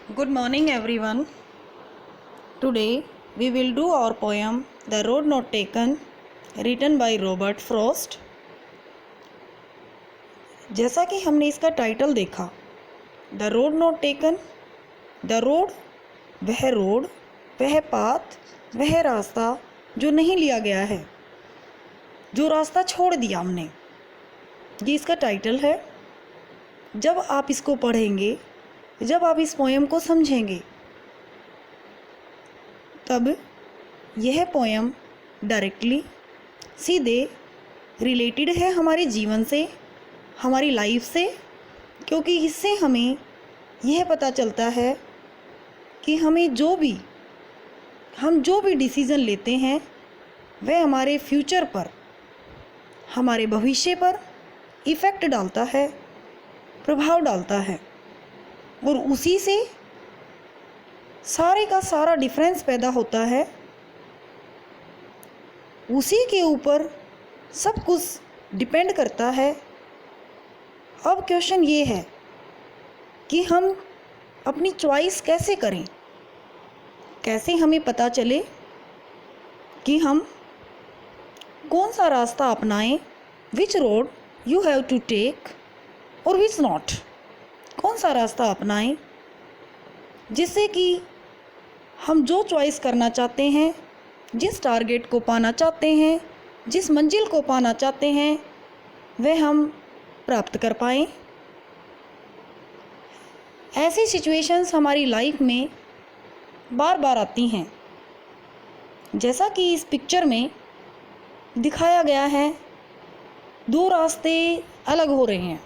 Good morning, everyone. Today we will do our poem The Road Not Taken, written by Robert Frost. जैसा कि हमने इसका title देखा, the road not taken, the road, वह path, वह रास्ता जो नहीं लिया गया है, जो रास्ता छोड़ दिया हमने, ये इसका टाइटल है। जब आप इसको पढ़ेंगे, जब आप इस पोएम को समझेंगे, तब यह पोएम डायरेक्टली सीधे रिलेटेड है हमारे जीवन से, हमारी लाइफ से, क्योंकि इससे हमें यह पता चलता है कि हम जो भी डिसीज़न लेते हैं वह हमारे फ्यूचर पर, हमारे भविष्य पर इफ़ेक्ट डालता है, प्रभाव डालता है, और उसी से सारे का सारा डिफरेंस पैदा होता है। उसी के ऊपर सब कुछ डिपेंड करता है। अब क्वेश्चन ये है कि हम अपनी चॉइस कैसे करें, कैसे हमें पता चले कि हम कौन सा रास्ता अपनाएं, which road you have to take और विच नॉट, कौन सा रास्ता अपनाएं जिससे कि हम जो चॉइस करना चाहते हैं, जिस टारगेट को पाना चाहते हैं, जिस मंजिल को पाना चाहते हैं, वह हम प्राप्त कर पाएँ। ऐसी सिचुएशंस हमारी लाइफ में बार बार आती हैं। जैसा कि इस पिक्चर में दिखाया गया है, दो रास्ते अलग हो रहे हैं।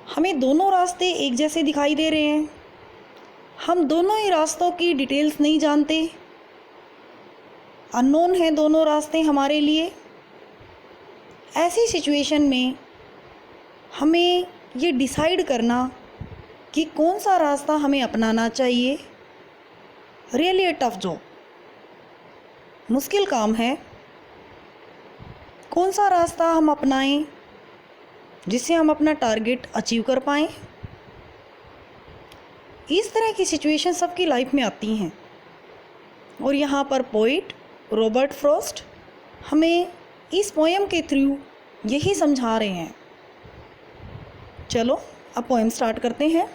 हमें दोनों रास्ते एक जैसे दिखाई दे रहे हैं। हम दोनों ही रास्तों की डिटेल्स नहीं जानते, अननोन हैं दोनों रास्ते हमारे लिए। ऐसी सिचुएशन में हमें ये डिसाइड करना कि कौन सा रास्ता हमें अपनाना चाहिए, रियली ए टफ जॉब, मुश्किल काम है। कौन सा रास्ता हम अपनाएं जिससे हम अपना टारगेट अचीव कर पाएँ। इस तरह की सिचुएशन सबकी लाइफ में आती हैं, और यहाँ पर पोइट रॉबर्ट फ्रॉस्ट हमें इस पोएम के थ्रू यही समझा रहे हैं। चलो अब पोएम स्टार्ट करते हैं।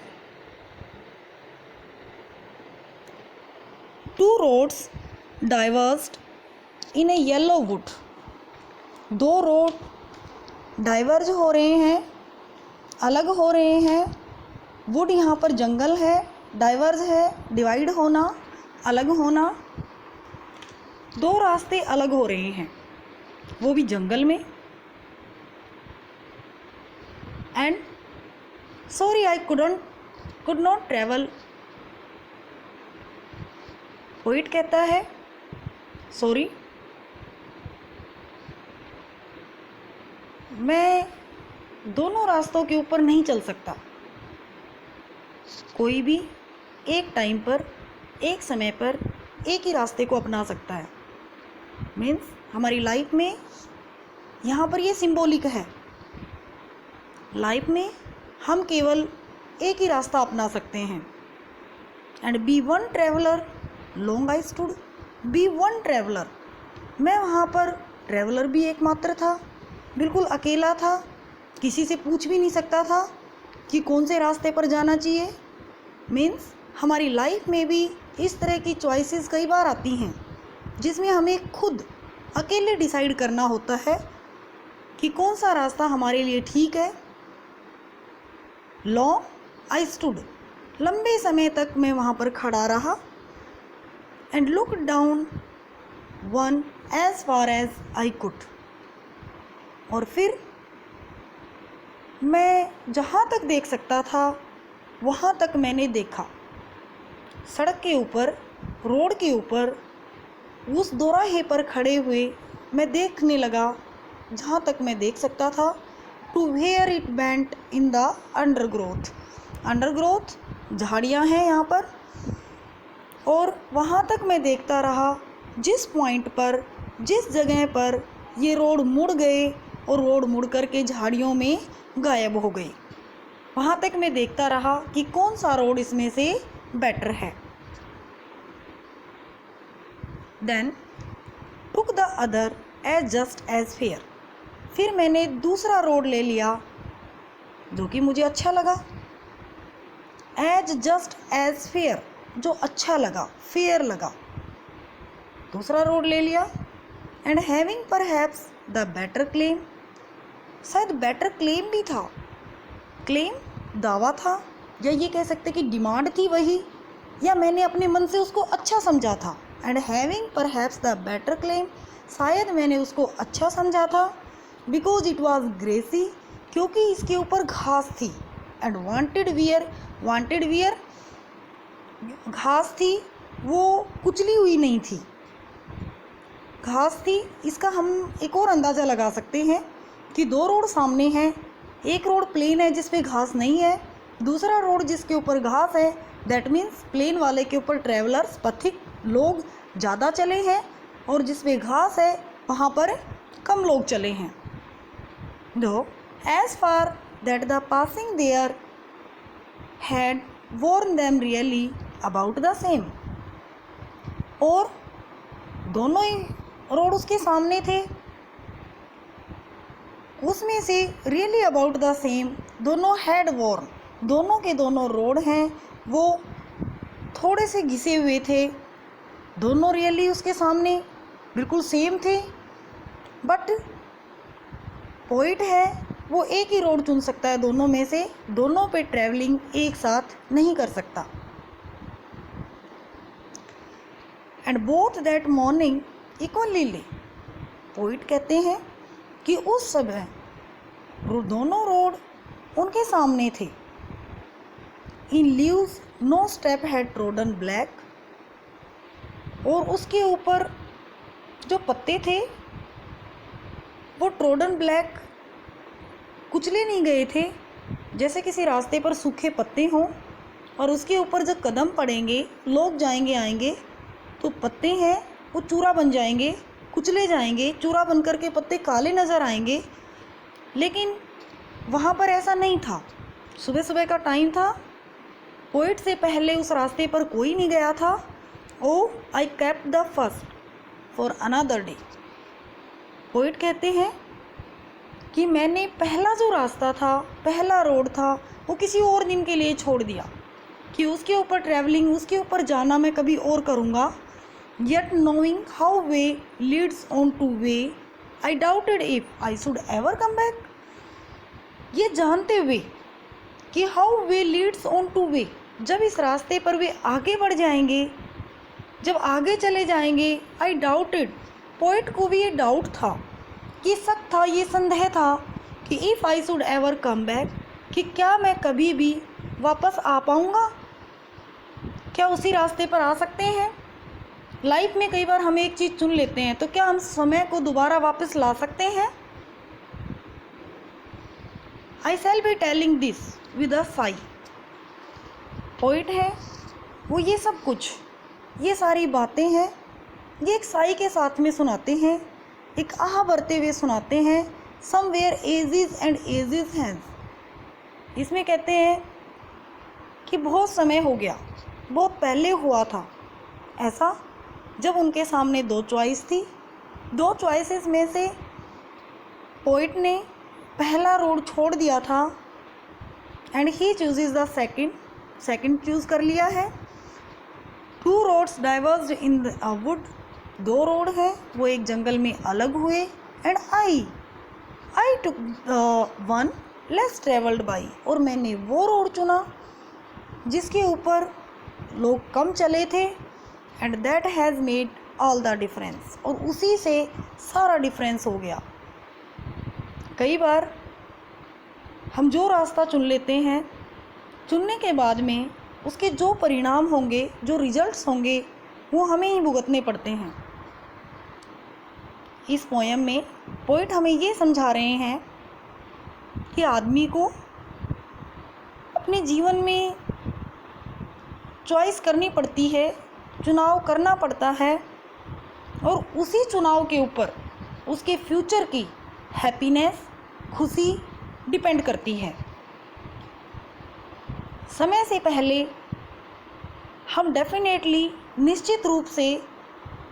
To roads diverged in A yellow would, दो रोड डाइवर्ज हो रहे हैं, अलग हो रहे हैं। वुड यहाँ पर जंगल है, डाइवर्ज है डिवाइड होना, अलग होना। दो रास्ते अलग हो रहे हैं, वो भी जंगल में। And sorry I could not travel, poet कहता है सॉरी, मैं दोनों रास्तों के ऊपर नहीं चल सकता। कोई भी एक टाइम पर, एक समय पर एक ही रास्ते को अपना सकता है। मीन्स हमारी लाइफ में यहाँ पर ये सिंबॉलिक है। लाइफ में हम केवल एक ही रास्ता अपना सकते हैं। And be one traveller long I stood, be one traveller, मैं वहाँ पर ट्रैवलर भी एकमात्र था, बिल्कुल अकेला था, किसी से पूछ भी नहीं सकता था कि कौन से रास्ते पर जाना चाहिए। मीन्स हमारी लाइफ में भी इस तरह की चॉइसेस कई बार आती हैं जिसमें हमें खुद अकेले डिसाइड करना होता है कि कौन सा रास्ता हमारे लिए ठीक है। लॉन्ग आई स्टूड, लंबे समय तक मैं वहाँ पर खड़ा रहा। And look down one as far as I could, और फिर मैं जहाँ तक देख सकता था वहाँ तक मैंने देखा। सड़क के ऊपर, रोड के ऊपर, उस दोराहे पर खड़े हुए मैं देखने लगा जहाँ तक मैं देख सकता था। To where it bent in the undergrowth, undergrowth झाड़ियाँ हैं यहाँ पर, और वहाँ तक मैं देखता रहा जिस पॉइंट पर, जिस जगह पर ये रोड मुड़ गए और रोड मुड़ कर के झाड़ियों में गायब हो गई। वहाँ तक मैं देखता रहा कि कौन सा रोड इसमें से बेटर है। Then took the other as just as fair. फिर मैंने दूसरा रोड ले लिया जो कि मुझे अच्छा लगा। एज जस्ट एज फेयर, जो अच्छा लगा, फेयर लगा, दूसरा रोड ले लिया। And having perhaps the better claim, शायद बेटर क्लेम भी था, क्लेम दावा था, या ये कह सकते कि डिमांड थी वही, या मैंने अपने मन से उसको अच्छा समझा था। And having perhaps the better claim, शायद मैंने उसको अच्छा समझा था। बिकॉज इट वॉज ग्रेसी, क्योंकि इसके ऊपर घास थी। एंड वांटेड वियर, घास थी, वो कुचली हुई नहीं थी, घास थी। इसका हम एक और अंदाज़ा लगा सकते हैं कि दो रोड सामने हैं, एक रोड प्लेन है जिस पे घास नहीं है, दूसरा रोड जिसके ऊपर घास है। दैट मीन्स प्लेन वाले के ऊपर ट्रैवलर्स, पथिक लोग ज़्यादा चले हैं, और जिस पे घास है वहाँ पर कम लोग चले हैं। Though as far that the passing there had worn them really about the same, और दोनों ही रोड उसके सामने थे, उसमें से रियली अबाउट द सेम, दोनों हैड वॉर्न, दोनों के दोनों रोड हैं वो थोड़े से घिसे हुए थे, दोनों रियली उसके सामने बिल्कुल सेम थे। बट पॉइंट है वो एक ही रोड चुन सकता है दोनों में से, दोनों पे ट्रैवलिंग एक साथ नहीं कर सकता। And both that morning equally ले, पॉइंट कहते हैं कि उस समय दोनों रोड उनके सामने थे। In leaves no step had trodden black, और उसके ऊपर जो पत्ते थे वो ट्रोडन ब्लैक, कुचले नहीं गए थे। जैसे किसी रास्ते पर सूखे पत्ते हों और उसके ऊपर जब कदम पड़ेंगे, लोग जाएंगे आएंगे, तो पत्ते हैं वो चूरा बन जाएंगे, कुचले जाएंगे, चूरा बन कर के पत्ते काले नज़र आएंगे। लेकिन वहाँ पर ऐसा नहीं था, सुबह सुबह का टाइम था, पोइट से पहले उस रास्ते पर कोई नहीं गया था। Oh I kept the first for another day, poet कहते हैं कि मैंने पहला जो रास्ता था, पहला रोड था, वो किसी और दिन के लिए छोड़ दिया कि उसके ऊपर ट्रैवलिंग, उसके ऊपर जाना मैं कभी और करूँगा। Yet knowing how way Leeds on two way I doubted if I should ever come back, ये जानते हुए कि how way Leeds on two way, जब इस रास्ते पर वे आगे बढ़ जाएंगे, जब आगे चले जाएंगे, आई डाउटेड, पोइट को भी ये डाउट था, ये शक था, ये संदेह था कि if I should ever come back, कि क्या मैं कभी भी वापस आ पाऊँगा, क्या उसी रास्ते पर आ सकते हैं। लाइफ में कई बार हम एक चीज़ चुन लेते हैं, तो क्या हम समय को दोबारा वापस ला सकते हैं। I shall be telling this with a sigh, poet है वो ये सब कुछ, ये सारी बातें हैं, ये एक साई के साथ में सुनाते हैं, एक आह भरते हुए सुनाते हैं। Somewhere edges and edges has, इसमें कहते हैं कि बहुत समय हो गया, बहुत पहले हुआ था ऐसा, जब उनके सामने दो चॉइस थी, दो चॉइसेस में से पोइट ने पहला रोड छोड़ दिया था and he chooses the second choose कर लिया है। Two roads diverged in the wood, दो रोड हैं वो एक जंगल में अलग हुए। And I took one less travelled by, और मैंने वो रोड चुना जिसके ऊपर लोग कम चले थे। And that has made all the difference, और उसी से सारा डिफरेंस हो गया। कई बार हम जो रास्ता चुन लेते हैं, चुनने के बाद में उसके जो परिणाम होंगे, जो रिजल्ट्स होंगे, वो हमें ही भुगतने पड़ते हैं। इस पोएम में पोइट हमें ये समझा रहे हैं कि आदमी को अपने जीवन में चॉइस करनी पड़ती है, चुनाव करना पड़ता है, और उसी चुनाव के ऊपर उसके फ्यूचर की हैप्पीनेस, खुशी डिपेंड करती है। समय से पहले हम डेफिनेटली निश्चित रूप से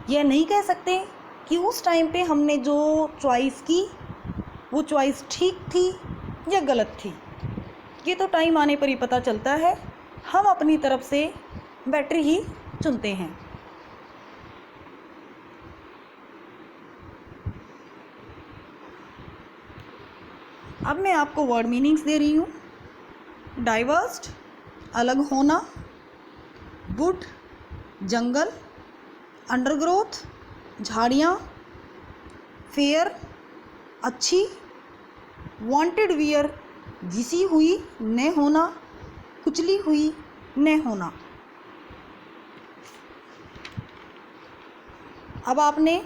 यह नहीं कह सकते कि उस टाइम पे हमने जो चॉइस की वो चॉइस ठीक थी या गलत थी। ये तो टाइम आने पर ही पता चलता है। हम अपनी तरफ से बेटर ही चुनते हैं। अब मैं आपको वर्ड मीनिंग्स दे रही हूँ। डाइवर्स्ड, अलग होना, वुड, जंगल, अंडरग्रोथ, झाड़ियाँ, फेयर, अच्छी, वांटेड वियर, घिसी हुई, न होना, कुचली हुई, न होना। अब आपने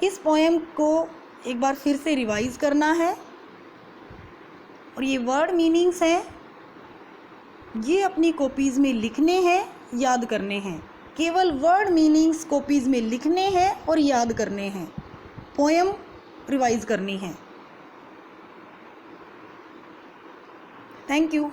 इस पोएम को एक बार फिर से रिवाइज करना है और ये वर्ड मीनिंग्स हैं, ये अपनी कॉपीज़ में लिखने हैं, याद करने हैं। केवल वर्ड मीनिंग्स कॉपीज़ में लिखने हैं और याद करने हैं। पोएम रिवाइज करनी है। Thank you.